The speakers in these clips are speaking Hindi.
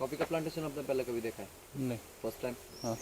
कॉफ़ी का प्लांटेशन आपने पहले कभी देखा है? नहीं। First time? हाँ।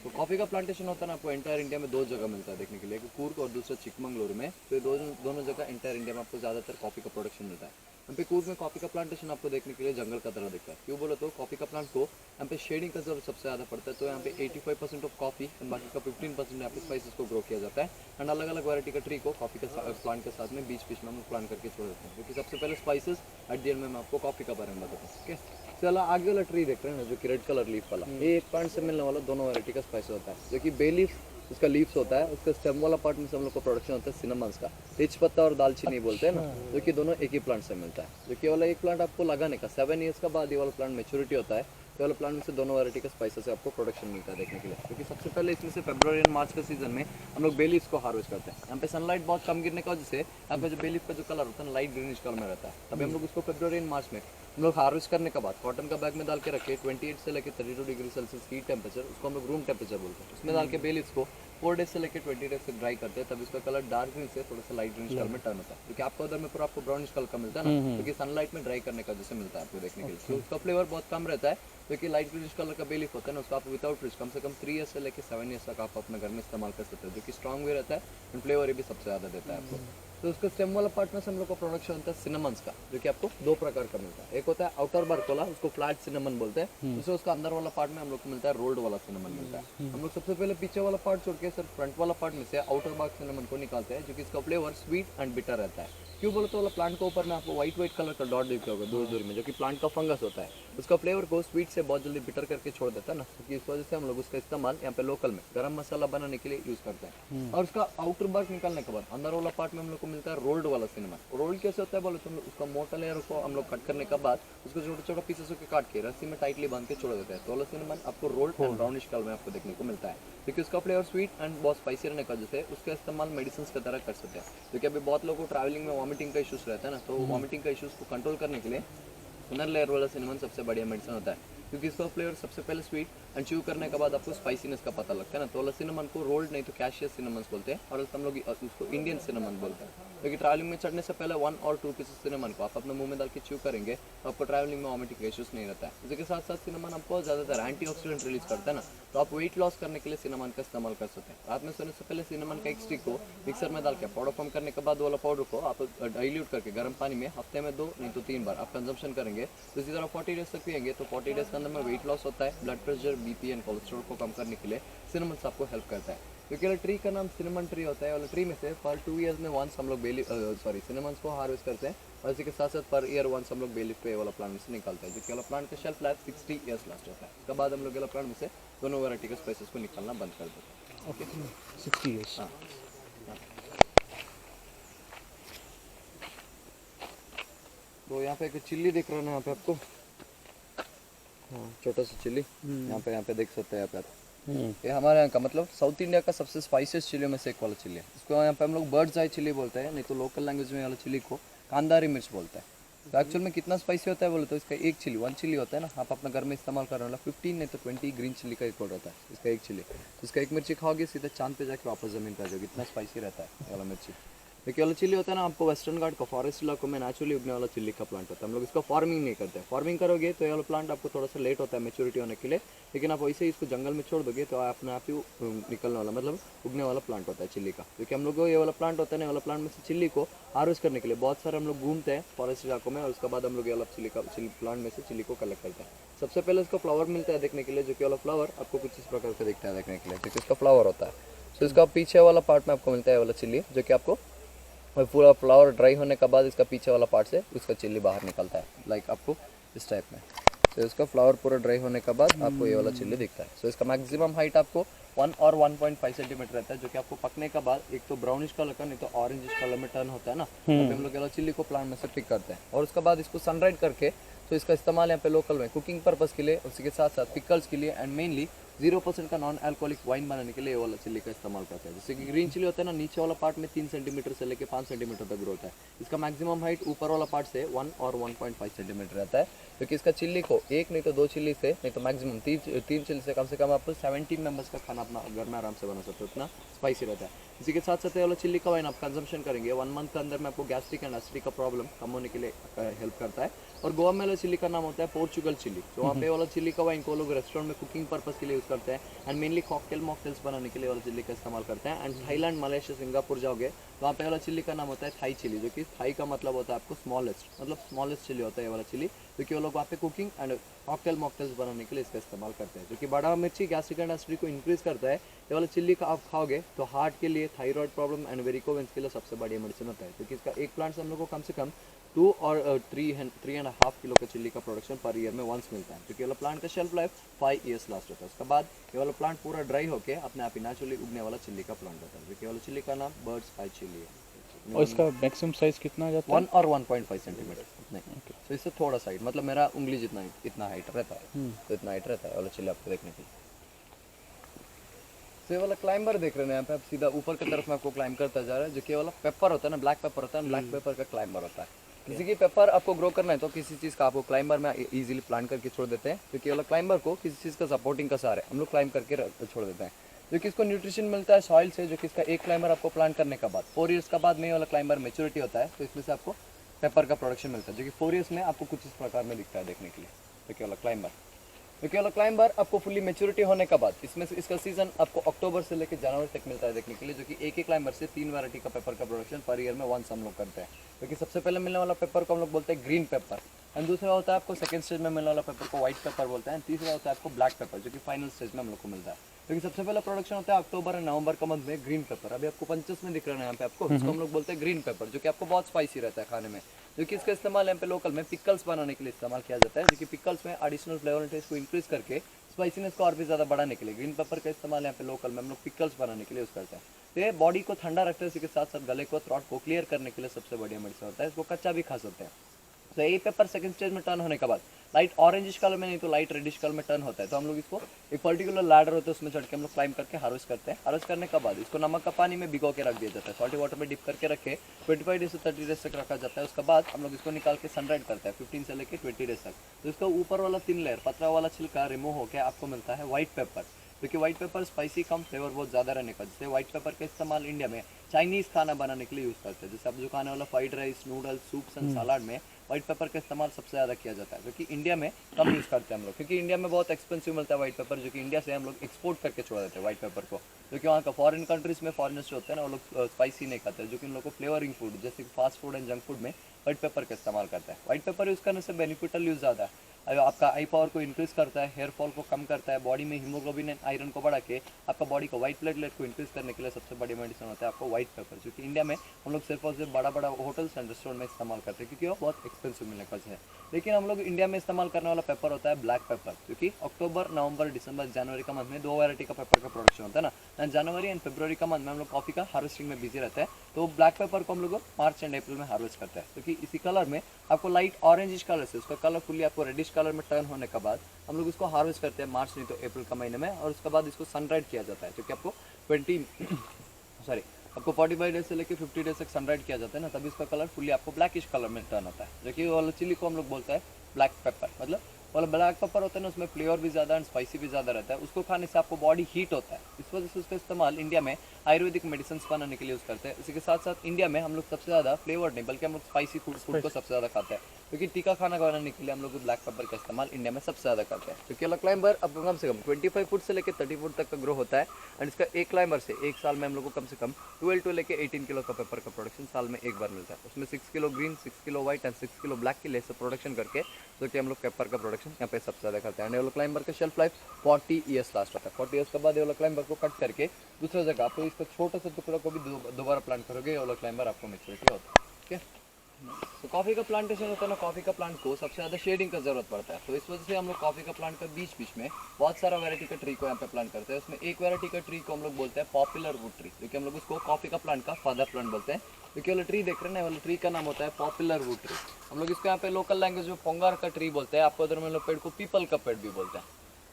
तो कॉफ़ी का प्लांटेशन होता है ना, आपको एंटायर इंडिया में दो जगह मिलता है देखने के लिए, एक कूर्ग और दूसरा चिकमंगलुरु में। तो ये दोनों जगह एंटायर इंडिया में आपको ज़्यादातर कॉफ़ी का प्रोडक्शन मिलता है। यहाँ पे कूर्ग में कॉफ़ी का प्लांटेशन आपको देखने के लिए जंगल का तरह दिखता है। क्यों बोलो तो कॉफ़ी का प्लांट को यहाँ पे शेडिंग का जरूरत सबसे ज़्यादा पड़ता है। तो यहाँ पे 85% ऑफ कॉफ़ी एंड बाकी का 15% यहाँ पे स्पाइसेस को ग्रो किया जाता है। एंड अलग अलग वैरायटी का ट्री को कॉफ़ी के प्लांट के साथ में बीच बीच में हम प्लांट करके छोड़ देते हैं, क्योंकि सबसे पहले स्पाइसेस एट द एंड में मैं आपको कॉफ़ी का बारे में बताता हूँ। ओके, चलो आगे वाला ट्री देख रहे हैं ना, जो कि रेड कलर लीफ वाला, ये एक प्लांट से मिलने वाला दोनों वैरायटी का स्पाइस होता है। जो कि बे लीफ उसका लीव्स होता है, उसका स्टेम वाला पार्ट में से हम लोग को प्रोडक्शन होता है सिनेमन्स का, तेज पत्ता और दालचीनी बोलते हैं ना, जो कि दोनों एक ही प्लांट से मिलता है। जो कि वाला एक प्लांट आपको लगाने का 7 ईयर्स का बाद ये वाला प्लांट मेच्योरिटी होता है। तो वाला प्लांट में से दोनों वैरायटी का स्पाइसेस से आपको प्रोडक्शन मिलता है देखने के लिए। क्योंकि सबसे पहले इसमें से फरवरी एंड मार्च के सीजन में हम लोग बे लीव्स को हार्वेस्ट करते हैं। यहाँ पे सनलाइट बहुत कम गिरने का वजह से यहाँ पे जो बे लीफ का जो कलर होता है लाइट ग्रीनिश कलर में रहता है। तभी हम लोग उसको फरवरी एंड मार्च में हम लोग हार्वेस्ट करने के बाद कॉटन का बैग में डाल के रखे 28 से लेकर 32 डिग्री सेल्सियस हीट टेम्परेचर, उसको हम लोग रूम टेम्परेचर बोलते हैं, उसमें डाल के बे लीव्स को 4 डेज से लेकर 20 डेज तक ड्राई करते हैं। तब इसका कलर डार्क ग्रीन से थोड़ा सा लाइट ग्रीन कलर में टर्न होता है। क्योंकि आपको उधर में पूरा आपको ब्राउनिश कलर का मिलता है ना, क्योंकि सनलाइट में ड्राई करने का जैसे मिलता है आपको देखने के लिए। तो उसका फ्लेवर बहुत कम रहता है, क्योंकि लाइट ग्रीनिश कलर का बे लीफ होता है ना, उसको आप विदाउट फ्रिज कम से कम 3 ईयर्स से लेकर 7 ईयर्स तक आप अपने घर में इस्तेमाल कर सकते हो, जो कि स्ट्रॉन्ग भी रहता है एंड फ्लेवर भी सबसे ज़्यादा देता है आपको। तो उसका स्टेम वाला पार्ट में से हम लोग का प्रोडक्शन होता है सिनेमन्स का, जो कि आपको दो प्रकार का मिलता है। एक होता है आउटर बार्क वाला, उसको फ्लैट सिनेमन बोलते हैं। दूसरा उसका अंदर वाला पार्ट में हम लोग को मिलता है रोल्ड वाला सिनेमन मिलता है। हम लोग सबसे पहले पीछे वाला पार्ट छोड़ के सिर्फ फ्रंट वाला पार्ट में से आउटर बार्क सिनेमन को निकालते हैं, जो कि इसका फ्लेवर स्वीट एंड बिटर रहता है। क्यों बोलो तो वाला प्लांट के ऊपर में आपको व्हाइट कलर का डॉट दिखता होगा दूर दूर में, जो कि प्लांट का फंगस होता है। उसका फ्लेवर को स्वीट से बहुत जल्दी बिटर करके छोड़ देता है ना, क्योंकि इस वजह से हम लोग उसका इस्तेमाल यहाँ पे लोकल में गरम मसाला बनाने के लिए यूज करते हैं। और उसका आउटर बार्क निकालने के बाद अंदर वाला पार्ट में हम लोग को मिलता है रोल्ड वाला सिनेमन। रोल्ड कैसे होता है बोलो तो उसका मोटा लेयर को हम लोग कट करने के बाद उसको छोटे छोटे पीसेस के काट के रस्सी में टाइटली बांध के छोड़ देते हैं। तो वाला सिनेमन आपको रोल्ड एंड ब्राउनिश कलर में आपको देखने को मिलता है, क्योंकि उसका फ्लेवर स्वीट एंड बहुत स्पाइसी रहने का वजह से उसका इस्तेमाल मेडिसिन की तरह कर सकते हैं। क्योंकि अभी बहुत लोगों को ट्रैवलिंग में वॉमिटिंग का इशूज रहता है ना, तो वॉमिटिंग का इशूज को कंट्रोल करने के लिए इनर लेयर वाला सिनेमन सबसे बढ़िया मेडिसिन होता है, क्योंकि इसका फ्लेवर सबसे पहले स्वीट एंड च्यू करने के बाद आपको स्पाइसीनेस का पता लगता है ना। तो वाला सिनेमन को रोल्ड नहीं तो कैशियस सिनेमन बोलते हैं, और हम लोग उसको इंडियन सिनेमन बोलते हैं। क्योंकि ट्रैवलिंग में चढ़ने से पहले 1 और 2 पीसेस सिनेमन को आप अपने मुंह में डाल के च्यू करेंगे तो आपको ट्रैवलिंग में वॉमिटिंग का इशूज नहीं रहता है। इसके साथ साथ सिनेमन आपको ज़्यादातर एंटीऑक्सीडेंट रिलीज करता है ना, तो आप वेट लॉस करने के लिए सिनेमन का इस्तेमाल कर सकते हैं। रात में सोने से पहले सिनेमन का एक स्टिक को मिक्सर में डाल के पाउडर फॉर्म करने के बाद वाला पाउडर को आप डाइल्यूट करके गर्म पानी में हफ्ते में 2 नहीं तो 3 बार आप कंजम्पशन करेंगे, तो इसी तरह 40 डेज तक पिएंगे। तो 40 डेज के अंदर में वेट लॉस होता है, blood pressure, BP and cholesterol को कम करने के लिए सिनेमन आपको हेल्प करता है। क्योंकि ट्री का नाम सिनेमन ट्री होता है, वाला ट्री में से पर 2 ईयर्स में वंस हम लोग सिनेमन को हार्वेस्ट करते हैं, और इसी के साथ साथ पर ईयर वंस हम लोग बेलीफ पे वाला प्लांट में से निकालते हैं, जो कि वाला प्लांट का शेल्फ लाइफ 60 ईयर्स लास्ट होता है। उसके बाद हम लोग वाला प्लांट में से दोनों वैरायटी के स्पाइसेस को निकालना बंद कर देते हैं। Okay, 60 years. हाँ, तो यहाँ पे एक चिल्ली दिख रहा है ना यहाँ पे आपको, हाँ छोटा सा चिल्ली यहाँ पे देख सकते हैं यहाँ पे। ये हमारे यहाँ का मतलब साउथ इंडिया का सबसे स्पाइसियस चिली में से एक वाला चिली है। इसको यहाँ पे हम लोग बर्ड्स आई चिली बोलते हैं, नहीं तो लोकल लैंग्वेज में वाला चिली को कांदारी मिर्च बोलते हैं। तो एक्चुअल में कितना स्पाइसी होता है बोले तो इसका एक चिली 1 चिली होता है ना, आप अपने घर में इस्तेमाल करने वाला 15 नहीं तो 20 ग्रीन चिली का एक होता है इसका एक चिली। तो इसका एक मिर्ची खाओगे सीधा चांद पे जाके वापस ज़मीन पे आ जाओगे, इतना स्पाइसी रहता है ये वाला मिर्ची। देखिए वाला चिल्ली होता है ना, आपको वेस्टर्न घाट का फॉरेस्ट इलाकों में नेचुरली उगने वाला चिल्ली का प्लांट होता है। हम लोग इसका फार्मिंग नहीं करते हैं। फार्मिंग करोगे तो ये वाला प्लांट आपको थोड़ा सा लेट होता है मेच्योरिटी होने के लिए, लेकिन आप वैसे ही इसको जंगल में छोड़ दोगे तो अपने आप ही निकलने वाला मतलब उगने वाला प्लांट होता है चिल्ली का। क्योंकि हम लोग ये वाला प्लांट होता है ना, वाला प्लांट में से चिल्ली को हार्वेस्ट करने के लिए बहुत सारे हम लोग घूमते हैं फॉरेस्ट इलाकों में, और उसके बाद हम लोग ये वाला चिल्ली प्लांट में से चिल्ली को कलेक्ट करते हैं। सबसे पहले इसका फ्लावर मिलता है देखने के लिए, जो कि वाला फ्लावर आपको कुछ इस प्रकार का दिखता है देखने के लिए, क्योंकि इसका फ्लावर होता है। तो इसका पीछे वाला पार्ट में आपको मिलता है वाला चिल्ली, जो कि आपको पूरा फ्लावर ड्राई होने के बाद इसका पीछे वाला पार्ट से उसका चिल्ली बाहर निकलता है, लाइक आपको इस टाइप में। तो इसका फ्लावर पूरा ड्राई होने के बाद आपको ये वाला चिल्ली दिखता है। सो इसका मैक्सिमम हाइट आपको 1 और 1.5 सेंटीमीटर रहता है, जो कि आपको पकने के बाद एक तो ब्राउनिश कलर का नहीं तो ऑरेंजिश कलर में टर्न होता है ना, तो हम लोग ये चिल्ली को प्लांट में से पिक करते हैं। और उसके बाद इसको सनराइड करके तो इसका इस्तेमाल यहाँ पे लोकल में कुकिंग पर्पज़ के लिए, उसी के साथ साथ पिकल्स के लिए एंड मेनली 0% का नॉन अल्कोहलिक वाइन बनाने के लिए ये वाला चिल्ली का इस्तेमाल करते हैं। जैसे कि ग्रीन चिल्ली होता है ना, नीचे वाला पार्ट में 3 सेंटीमीटर से लेकर 5 सेंटीमीटर तक ग्रो होता है। इसका मैक्सिमम हाइट ऊपर वाला पार्ट से 1 और 1.5 सेंटीमीटर रहता है। क्योंकि इसका चिल्ली को एक नहीं तो 2 चिल्ली से, नहीं तो मैक्सिमम 3 चिल्ली से कम आप 17 मेंबर्स का खाना अपना घर में आराम से बना सकते हो, इतना स्पाइसी रहता है। इसी के साथ साथ ये वाला चिल्ली का वाइन आप कंजम्पशन करेंगे 1 मंथ के अंदर में आपको गैस्ट्रिक एंड एसिडिटी का प्रॉब्लम कम होने के लिए हेल्प करता है। और गोवा में वाला चिल्ली का नाम होता है पोर्चुगल चिल्ली। तो वहाँ पे वाला चिल्ली का वाइन को लोग रेस्टोरेंट में कुकिंग पर्पस के लिए यूज़ करते हैं एंड मेनली कॉकटेल मॉकटेल्स बनाने के लिए वाला चिल्ली का इस्तेमाल करते हैं। एंड थाईलैंड, मलेशिया, सिंगापुर जाओगे तो वहाँ पे वाला चिल्ली का नाम होता है थाई चिल्ली, जो कि थाई का मतलब होता है आपको स्मॉलेस्ट, मतलब स्मॉलेस्ट चिल्ली होता है ये वाला चिल्ली, क्योंकि वो लोग वहाँ पे कुकिंग एंड कॉकटेल मॉकटेल्स बनाने के लिए इसका इस्तेमाल करते हैं। जो कि बड़ा मिर्ची गैस्ट्रिक एंड एसिडिटी को इंक्रीज करता है। ये वाला चिल्ली का आप खाओगे तो हार्ट के लिए, थायराइड प्रॉब्लम एंड वेरिकोवेंस के लिए सबसे बढ़िया मेडिसिन होता है, क्योंकि इसका एक प्लांट से हम लोग को कम से कम 2 और 3.5 किलो का चिल्ली का प्रोडक्शन पर ईयर में वंस मिलता है। क्योंकि वाला प्लांट का शेल्फ लाइफ 5 ईयर्स लास्ट होता है। उसके बाद ये वाला प्लांट पूरा ड्राई होकर अपने आप ही नेचुरली उगने वाला चिल्ली का प्लांट होता है। क्योंकि वाला चिल्ली का नाम बर्ड्स आई चिल्ली है। और इसका मैक्सिमम साइज कितना आ जाता है? 1 और 1.5 सेंटीमीटर नहीं, तो इससे थोड़ा साइड, मतलब मेरा उंगली जितना इतना हाइट रहता है, तो इतना हाइट रहता है वाला चिल्ली आपको देखने के लिए। तो ये वाला क्लाइंबर देख रहे हैं यहाँ पे आप, सीधा ऊपर की तरफ में आपको क्लाइंब करता जा रहा है। जो कि वाला पेपर होता है ना, ब्लैक पेपर होता है, ब्लैक पेपर का क्लाइंबर होता है। किसी की पेपर आपको ग्रो करना है तो किसी चीज़ का आपको क्लाइंबर में इजीली प्लांट करके छोड़ देते हैं, क्योंकि वाला क्लाइंबर को किसी चीज़ का सपोर्टिंग का सहारा है हम लोग क्लाइंब करके छोड़ देते हैं। जो कि इसको न्यूट्रिशन मिलता है सॉइल से, जो कि इसका एक क्लाइंबर आपको प्लांट करने के बाद 4 ईयर्स का बाद में वाला क्लाइंबर मेच्योरिटी होता है, तो इसमें से आपको पेपर का प्रोडक्शन मिलता है, जो कि 4 ईयर्स में आपको कुछ इस प्रकार में दिखता है देखने के लिए। जो कि वाला क्लाइंबर, क्योंकि वाला क्लाइंबर आपको फुली मेच्योरिटी होने के बाद इसमें से इसका सीजन आपको अक्टूबर से लेकर जनवरी तक मिलता है देखने के लिए। जो कि एक ही क्लाइंबर से 3 वैरायटी का पेपर का प्रोडक्शन पर ईयर में वंस हम लोग करते हैं। क्योंकि सबसे पहले मिलने वाला पेपर को हम लोग बोलते हैं ग्रीन पेपर, एंड दूसरा होता है आपको सेकंड स्टेज में मिलने वाला पेपर को व्हाइट पेपर बोलते हैं, तीसरा होता है आपको ब्लैक पेपर, जो कि फाइनल स्टेज में हम लोग को मिलता है। क्योंकि सबसे पहला प्रोडक्शन होता है अक्टूबर और नवंबर का मंथ में ग्रीन पेपर, अभी आपको पंचस में दिख रहा है यहाँ पे आपको, इसको हम लोग बोलते हैं ग्रीन पेपर, जो कि आपको बहुत स्पाइसी रहता है खाने में। जो कि इसका इस्तेमाल यहाँ पे लोकल में पिकल्स बनाने के लिए इस्तेमाल किया जाता है, जो कि पिकल्स में एडिशनल फ्लेवर एंड टेस्ट को इंक्रीज करके स्पाइसीनेस को और भी ज़्यादा बढ़ाने के लिए ग्रीन पेपर का इस्तेमाल यहाँ पे लोकल में हम लोग पिकल्स बनाने के लिए यूज़ करते हैं। तो ये बॉडी को ठंडा रखते हैं, इसी के साथ साथ गले को, थ्रोट को क्लियर करने के लिए सबसे बढ़िया मेडिसिन होता है। इसको कच्चा भी खा सकते हैं। तो ये पेपर सेकंड स्टेज में टर्न होने के बाद लाइट ऑरेंजिश कलर में, नहीं तो लाइट रेडिश कलर में टर्न होता है, तो हम लोग इसको एक पर्टिकुलर लैडर होता है उसमें चढ़ के हम लोग क्लाइंब करके हार्वेस्ट करते हैं। हार्वेस्ट करने के बाद इसको नमक का पानी में भिगो के रख दिया जाता है, सॉल्टी वाटर में डिप करके रखे 25 डेज से 30 डेज तक रखा जाता है। उसके बाद हम लोग इसको निकाल के सनराइज करते हैं 15 से लेकर 20 डेज तक। तो इसका ऊपर वाला 3 लेयर पतला वाला छिलका रिमूव होकर आपको मिलता है व्हाइट पेपर, क्योंकि व्हाइट पेपर स्पाइसी कम, फ्लेवर बहुत ज़्यादा रहने का, जिससे व्हाइट पेपर का इस्तेमाल इंडिया में चाइनीज़ खाना बनाने के लिए यूज़ करते हैं। जैसे आप जो खाने वाला fried rice, noodles, soups and salad में व्हाइट पेपर का इस्तेमाल सबसे ज़्यादा किया जाता है, क्योंकि इंडिया में कम यूज़ करते हैं हम लोग, क्योंकि इंडिया में बहुत एक्सपेंसिव मिलता है व्हाइट पेपर, जो कि इंडिया से हम लोग एक्सपोर्ट करके छोड़ देते हैं व्हाइट पेपर को। जो कि वहाँ का फॉरेन कंट्रीज़ में फॉरेनर्स जो होते हैं ना, वो लोग स्पाइसी नहीं खाते हैं, जो कि उन लोग को फ्लेवरिंग फूड जैसे कि fast food and junk food में व्हाइट पेपर का इस्तेमाल करता है। व्हाइट पेपर यूज़ करने से बेनिफिटल यूज़ ज़्यादा है, आपका आई पावर को इंक्रीज करता है, हेयर फॉल को कम करता है, बॉडी में हीमोग्लोबिन एंड आयरन को बढ़ा के आपका बॉडी को व्हाइट प्लेटलेट को इंक्रीज करने के लिए सबसे बड़ी मेडिसिन होता है आपको व्हाइट पेपर, जो कि इंडिया में हम लोग सिर्फ और सिर्फ बड़ा बड़ा होटल्स एंड रेस्टोरेंट में इस्तेमाल करते हैं, क्योंकि वो बहुत एक्सपेंसिव मिलने का है। लेकिन हम लोग इंडिया में इस्तेमाल करने वाला पेपर होता है ब्लैक पेपर, क्योंकि अक्टूबर, नवंबर, दिसंबर, जनवरी का मंथ में 2 वैरायटी का पेपर का प्रोडक्शन होता है ना, जनवरी एंड फरवरी का मंथ में हम लोग कॉफी का हार्वेस्टिंग में बिजी रहता है, तो ब्लैक पेपर को हम लोग मार्च एंड अप्रैल में हार्वेस्ट करते हैं। क्योंकि इसी कलर में आपको लाइट ऑरेंजिश कलर से उसका कलर फुल्ली आपको रेडिश कलर में टर्न होने के बाद हम लोग इसको हार्वेस्ट करते हैं मार्च नहीं तो अप्रैल का महीने में, और उसके बाद इसको सनराइज किया जाता है, क्योंकि आपको 45 डेज से लेकर 50 डेज तक सनराइज किया जाता है ना, तभी इसका कलर फुल्ली आपको ब्लैकिश कलर में टर्न होता है। जो कि वाला चिली को हम लोग बोलते हैं ब्लैक पेपर, मतलब वाला ब्लैक पेपर होता है ना, उसमें फ्लेवर भी ज़्यादा एंड स्पाइसी भी ज़्यादा रहता है, उसको खाने से आपको बॉडी हीट होता है, इस वजह से उसका इस्तेमाल इंडिया में आयुर्वेदिक मेडिसिन बनाने के लिए यूज़ करते हैं। इसी के साथ साथ इंडिया में हम लोग सबसे ज़्यादा फ्लेवर नहीं बल्कि हम लोग स्पाइसी फूड को सबसे ज़्यादा खाते हैं, क्योंकि तीखा खाना बनाने के लिए हम लोग ब्लैक पेपर का इस्तेमाल इंडिया में सबसे ज़्यादा करते हैं। क्योंकि वाला क्लाइंबर अब कम से कम 25 फुट से लेकर 30 फुट तक का ग्रो होता है, एंड इसका एक क्लाइंबर से एक साल में हम लोग को कम से कम 12 to लेकर 18 किलो का पेपर का प्रोडक्शन साल में एक बार मिलता है। उसमें 6 kilo green, 6 kilo white and 6 kilo black के लिए प्रोडक्शन करके, जो कि हम लोग पेपर का प्रोडक्शन यहाँ पे सबसे ज़्यादा करते हैं। वाला क्लाइंबर का शेल्फ लाइफ 40 ईयर्स लास्ट होता है। 40 ईयर्स के बाद ये वाला क्लाइंबर को कट करके दूसरा जगह आप इसका छोटा सा टुकड़ा को भी दोबारा प्लांट करोगे, ये वाला क्लाइंबर आपको मेच्योरिटी होता है। ठीक है, तो कॉफ़ी का प्लांटेशन होता है ना, कॉफ़ी का प्लांट को सबसे ज़्यादा शेडिंग का ज़रूरत पड़ता है, तो इस वजह से हम लोग कॉफ़ी का प्लांट का बीच बीच में बहुत सारा वैरायटी का ट्री को यहाँ पे प्लांट करते हैं। उसमें एक वैरायटी का ट्री को हम लोग बोलते हैं पॉपुलर वुड ट्री, जो कि हम लोग उसको कॉफ़ी का प्लांट का फादर प्लांट बोलते हैं। क्योंकि वाला ट्री देख रहे हैं ना, वाला ट्री का नाम होता है पॉपुलर वुड ट्री। हम लोग इसको यहाँ पे लोकल लैंग्वेज में पोंगार का ट्री बोलते हैं, आपको उधर में लोग पेड़ को पीपल का पेड़ भी बोलते हैं।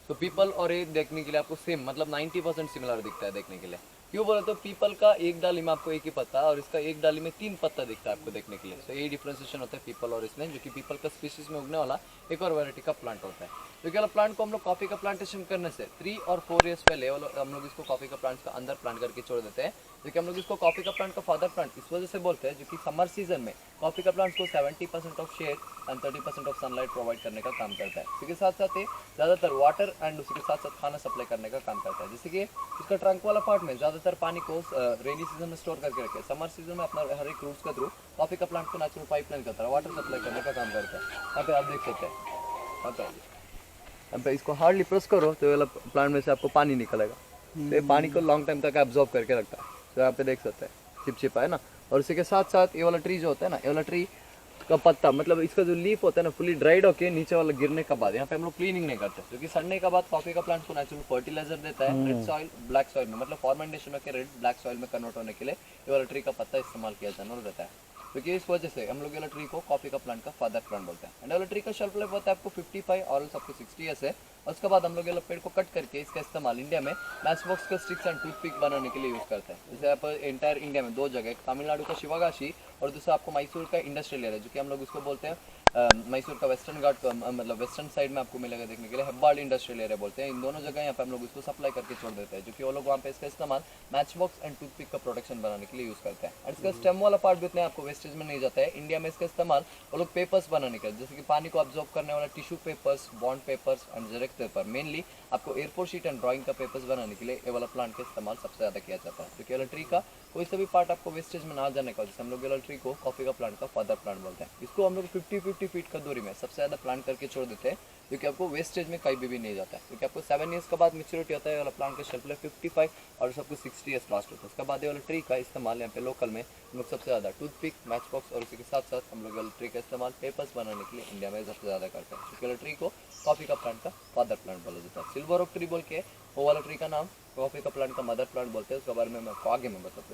तो पीपल और ये देखने के लिए आपको सेम मतलब 90% सिमिलर दिखता है देखने के लिए। क्यों बोले तो पीपल का एक डाली में आपको एक ही पत्ता और इसका एक डाली में 3 पत्ता दिखता है आपको देखने के लिए। तो यही डिफ्रेंसिएशन होता है पीपल और इसमें, जो कि पीपल का स्पीशीज में उगने वाला एक और वैरायटी का प्लांट होता है। जो कि वाला प्लांट को हम लोग कॉफी का प्लांटेशन करने से 3 और 4 ईयर्स पहले हम लोग इसको कॉफी का प्लांट का अंदर प्लांट करके छोड़ देते हैं। जो कि हम लोग इसको कॉफी का प्लांट का फादर प्लांट इस वजह से बोलते हैं, जो कि समर सीजन में कॉफी का प्लांट को 70% of shade and 30% of sunlight provide करने का काम करता है। इसी के साथ साथ ये ज़्यादातर वाटर एंड उसी के साथ साथ खाना सप्लाई करने का काम करता है। जैसे कि इसका ट्रंक वाला पार्ट में ज़्यादातर पानी को रेनी सीजन में स्टोर करके रखे, समर सीजन में अपना हर एक रूट्स के थ्रू कॉफी का प्लांट को नेचुरल पाइपलाइन करता है, वाटर सप्लाई करने का काम करता है। यहाँ पे आप देख सकते हैं, यहाँ पे इसको हार्डली प्रेस करो तो ये वाला प्लांट में से आपको पानी निकलेगा। तो ये पानी को लॉन्ग टाइम तक एब्जॉर्ब करके रखता है। तो यहाँ पे देख सकते हैं चिपचिपा है ना। और इसी के साथ साथ ये वाला ट्री जो होता है ना, ये वाला ट्री का पत्ता मतलब इसका जो लीफ होता है ना फुली ड्राइड होके नीचे वाला गिरने के बाद यहाँ पे हम लोग क्लीनिंग नहीं करते, क्योंकि सड़ने के बाद कॉफी का प्लांट को नेचुरल फर्टिलाइजर देता है रेड सॉइल ब्लैक सॉइल में, मतलब फॉर्मेंटेशन होकर रेड ब्लैक सॉइल में कन्वर्ट होने के लिए ये वाला ट्री का पत्ता इस्तेमाल किया जाना रहता है। क्योंकि इस वजह से हम लोग ये वाला ट्री को कॉफी का प्लांट का फादर प्लांट बोलते हैं। एंड वाला ट्री का शेल्फ लाइफ होता है आपको 55 और आपको 60 ईयर्स है। और उसके बाद हम लोग ये पेड़ को कट करके इसका इस्तेमाल इंडिया में मैच बॉक्स का स्टिक्स एंड टूथपिक बनाने के लिए यूज़ करते हैं। जैसे आप एंटायर इंडिया में 2 जगह, तमिलनाडु का शिवगाशी और दूसरा आपको मैसूर का इंडस्ट्रियल एरिया, जो कि हम लोग उसको बोलते हैं मैसूर का वेस्टर्न घाट, मतलब वेस्टर्न साइड में आपको मिलेगा देखने के लिए, हेब्बार्ड इंडस्ट्रियल एरिया बोलते हैं। इन दोनों जगह यहाँ पे हम लोग इसको सप्लाई करके छोड़ देते हैं, जो कि वो लोग वहाँ पे इसका इस्तेमाल मैच बॉक्स एंड टूथपिक का प्रोडक्शन बनाने के लिए यूज़ करते हैं। और इसका स्टेम वाला पार्ट भी उतने आपको वेस्टेज में नहीं जाता है। इंडिया में इसका इस्तेमाल वो लोग पेपर्स बनाने का, जैसे कि पानी को ऑब्जॉर्व करने वाला tissue papers, bond papers and xerox paper, mainly आपको एयरपोर्ट शीट एंड ड्राइंग का पेपर्स बनाने के लिए ये वाला प्लांट का इस्तेमाल सबसे ज़्यादा किया जाता है। क्योंकि वाला ट्री का कोई सा भी पार्ट आपको वेस्टेज में ना जाने का, जैसे हम लोग ये वाला ट्री को कॉफी का प्लांट का फादर प्लांट बोलते हैं। इसको हम लोग 50-50 फीट का दूरी में सबसे ज़्यादा प्लांट करके छोड़ देते हैं, क्योंकि आपको वेस्टेज में कहीं भी नहीं जाता है। क्योंकि आपको 7 ईयर्स के बाद मेच्योरिटी होता है, वाला प्लांट का शेल्फ लाइफ 55 और सबको 60 ईयर्स लास्ट होता है। उसके बाद ये वाला ट्री का इस्तेमाल यहाँ पे लोकल में हम लोग सबसे ज़्यादा टूथपिक, मैच बॉक्स और उसी के साथ साथ हम लोग वाला ट्री का इस्तेमाल पेपर्स बनाने के लिए इंडिया में सबसे ज़्यादा करते हैं। क्योंकि वाला ट्री को कॉफी का प्लांट का फादर प्लांट बोला जाता है। सिल्वर ओक ट्री बोल के वो वाला ट्री का नाम कॉफी का प्लांट का मदर प्लांट बोलते हैं। उसके बारे में मैं आपको आगे में बताता हूँ।